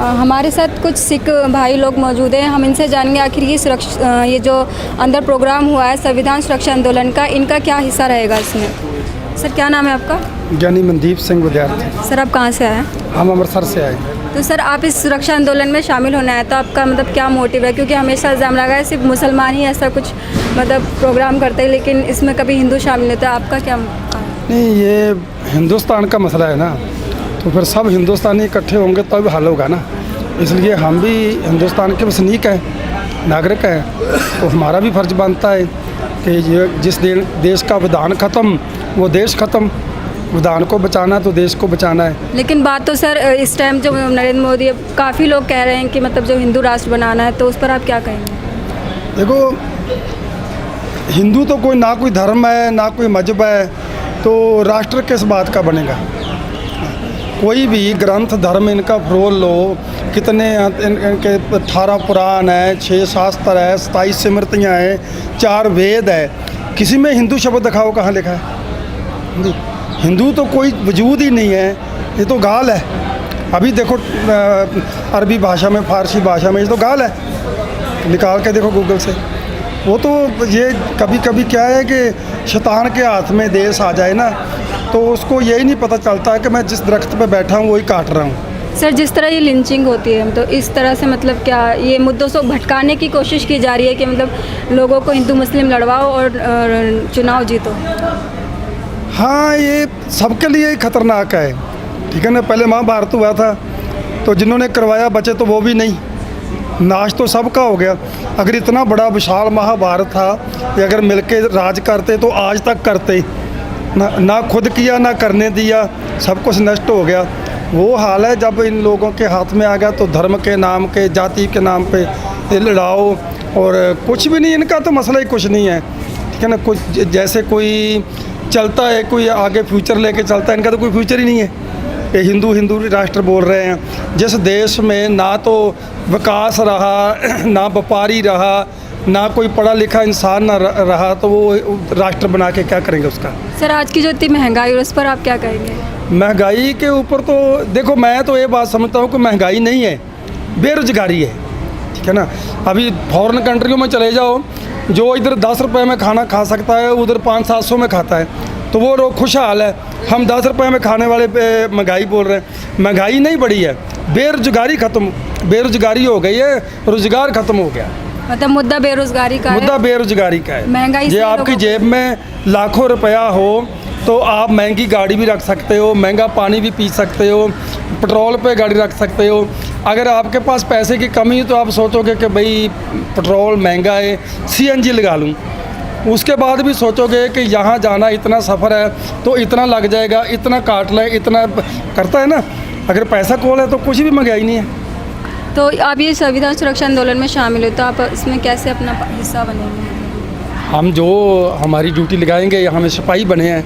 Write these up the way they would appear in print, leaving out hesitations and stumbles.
हमारे साथ कुछ सिख भाई लोग मौजूद हैं। हम इनसे जानेंगे आखिर ये जो अंदर प्रोग्राम हुआ है संविधान सुरक्षा आंदोलन का, इनका क्या हिस्सा रहेगा इसमें। सर क्या नाम है आपका? ज्ञानी मनदीप सिंह विद्यार्थी। सर आप कहाँ से आए हैं? हम अमृतसर से आए। तो सर आप इस सुरक्षा आंदोलन में शामिल होना है तो आपका मतलब क्या मोटिव है? क्योंकि हमेशा इल्ज़ाम लगा है सिर्फ मुसलमान ही ऐसा कुछ मतलब प्रोग्राम करते हैं, लेकिन इसमें कभी हिंदू शामिल होता है। आपका क्या? नहीं, ये हिंदुस्तान का मसला है ना, तो फिर सब हिंदुस्तानी इकट्ठे होंगे तब हल होगा ना। इसलिए हम भी हिंदुस्तान के वसनीक हैं, नागरिक हैं, तो हमारा भी फ़र्ज़ बनता है कि ये जिस देश का विधान ख़त्म वो देश ख़त्म, विधान को बचाना तो देश को बचाना है। लेकिन बात तो सर इस टाइम जो नरेंद्र मोदी, काफ़ी लोग कह रहे हैं कि मतलब जो हिंदू राष्ट्र बनाना है, तो उस पर आप क्या कहेंगे? देखो, हिंदू तो कोई धर्म है ना कोई मजहब है, तो राष्ट्र किस बात का बनेगा? कोई भी ग्रंथ धर्म इनका फरोल लो, कितने इनके 18 पुराण है, 6 शास्त्र है, 27 स्मृतियाँ हैं, 4 वेद है, किसी में हिंदू शब्द दिखाओ कहाँ लिखा है? हिंदू तो कोई वजूद ही नहीं है, ये तो गाल है। अभी देखो अरबी भाषा में, फारसी भाषा में, ये तो गाल है, निकाल के देखो गूगल से। वो तो ये कभी कभी क्या है कि शैतान के हाथ में देश आ जाए ना, तो उसको यही नहीं पता चलता कि मैं जिस दरख्त पे बैठा हूँ वही काट रहा हूँ। सर जिस तरह ये लिंचिंग होती है, तो इस तरह से मतलब क्या ये मुद्दों से भटकाने की कोशिश की जा रही है कि मतलब लोगों को हिंदू मुस्लिम लड़वाओ और चुनाव जीतो? हाँ, ये सबके लिए ही खतरनाक है, ठीक है ना। पहले महाभारत हुआ था तो जिन्होंने करवाया बचे तो वो भी नहीं, नाश तो सबका हो गया। अगर इतना बड़ा विशाल महाभारत था, ये अगर मिलके राज करते तो आज तक करते ना खुद किया ना करने दिया, सब कुछ नष्ट हो गया। वो हाल है जब इन लोगों के हाथ में आ गया तो धर्म के नाम के, जाति के नाम पे ये लड़ाओ, और कुछ भी नहीं, इनका तो मसला ही कुछ नहीं है, ठीक है ना। कुछ जैसे कोई चलता है, कोई आगे फ्यूचर लेके चलता है, इनका तो कोई फ्यूचर ही नहीं है। ये हिंदू राष्ट्र बोल रहे हैं। जिस देश में ना तो विकास रहा, ना व्यापारी रहा, ना कोई पढ़ा लिखा इंसान ना रहा, तो वो राष्ट्र बना के क्या करेंगे उसका? सर आज की जो इतनी महंगाई है उस पर आप क्या कहेंगे? महंगाई के ऊपर तो देखो, मैं तो ये बात समझता हूँ कि महंगाई नहीं है, बेरोजगारी है, ठीक है ना। अभी फॉरेन कंट्रियों में चले जाओ, जो इधर 10 रुपये में खाना खा सकता है उधर 500-700 में खाता है, तो वो लोग खुशहाल है। हम 10 रुपये में खाने वाले पे महंगाई बोल रहे हैं। महंगाई नहीं बढ़ी है, बेरोजगारी खत्म, बेरोजगारी हो गई है, रोजगार खत्म हो गया। मतलब मुद्दा बेरोजगारी का है। मुद्दा बेरोजगारी का है। महंगाई ये आपकी जेब में लाखों रुपया हो तो आप महंगी गाड़ी भी रख सकते हो, महंगा पानी भी पी सकते हो, पेट्रोल पे गाड़ी रख सकते हो। अगर आपके पास पैसे की कमी है तो आप सोचोगे कि भाई पेट्रोल महंगा है, CNG लगा लूँ। उसके बाद भी सोचोगे कि यहाँ जाना इतना सफ़र है तो इतना लग जाएगा, इतना काट लें, इतना करता है ना। अगर पैसा कोल है तो कुछ भी महंगाई नहीं है। तो आप ये संविधान सुरक्षा आंदोलन में शामिल हो, तो आप इसमें कैसे अपना हिस्सा बनेंगे? हम जो हमारी ड्यूटी लगाएंगे, हम सिपाही बने हैं,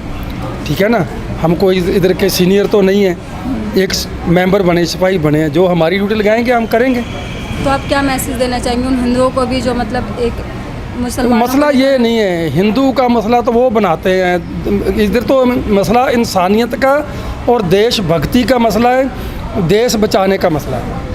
ठीक है ना। हम कोई इधर के सीनियर तो नहीं है, एक मेंबर बने, सिपाही बने हैं, जो हमारी ड्यूटी लगाएंगे हम करेंगे। तो आप क्या मैसेज देना चाहेंगे उन हिंदुओं को भी जो मतलब एक मुसलमान? मसला ये नहीं है, हिंदू का मसला तो वो बनाते हैं, इधर तो मसला इंसानियत का और देशभक्ति का मसला है, देश बचाने का मसला है।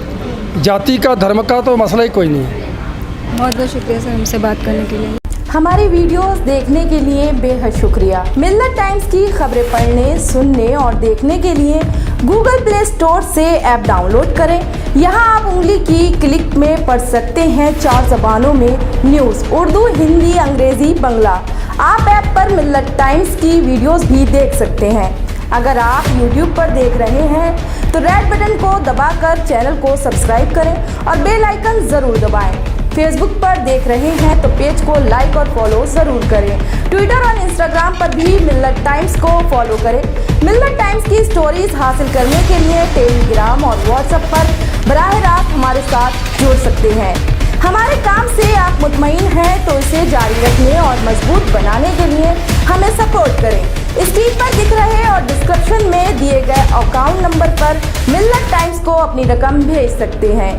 जाति का, धर्म का तो मसला ही कोई नहीं है। बहुत बहुत शुक्रिया सर हमसे बात करने के लिए। हमारी वीडियोस देखने के लिए बेहद शुक्रिया। मिल्लत टाइम्स की खबरें पढ़ने, सुनने और देखने के लिए गूगल प्ले स्टोर से ऐप डाउनलोड करें। यहां आप उंगली की क्लिक में पढ़ सकते हैं 4 ज़बानों में न्यूज़, उर्दू, हिंदी, अंग्रेजी, बांग्ला। आप ऐप पर मिल्लत टाइम्स की वीडियोस भी देख सकते हैं। अगर आप YouTube पर देख रहे हैं तो रेड बटन को दबाकर चैनल को सब्सक्राइब करें और बेल आइकन ज़रूर दबाएं। फेसबुक पर देख रहे हैं तो पेज को लाइक और फॉलो ज़रूर करें। ट्विटर और इंस्टाग्राम पर भी मिल्लत टाइम्स को फॉलो करें। मिल्लत टाइम्स की स्टोरीज हासिल करने के लिए टेलीग्राम और व्हाट्सएप पर बराह रास्त हमारे साथ जुड़ सकते हैं। हमारे काम से आप मुतमईन हैं तो इसे जारी रखने और मजबूत बनाने के लिए हमें सपोर्ट करें। स्क्रीन पर दिख रहे और डिस्क्रिप्शन में दिए गए अकाउंट नंबर पर मिल्लत टाइम्स को अपनी रकम भेज सकते हैं।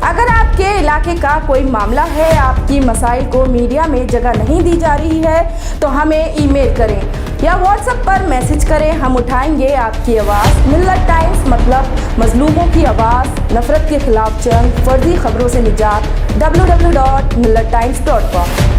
अगर आपके इलाके का कोई मामला है, आपकी मसाइल को मीडिया में जगह नहीं दी जा रही है, तो हमें ईमेल करें या व्हाट्सएप पर मैसेज करें। हम उठाएंगे आपकी आवाज़। मिल्लत टाइम्स मतलब मजलूमों की आवाज़, नफरत के खिलाफ जंग, फर्जी खबरों से निजात। www.millattimes.com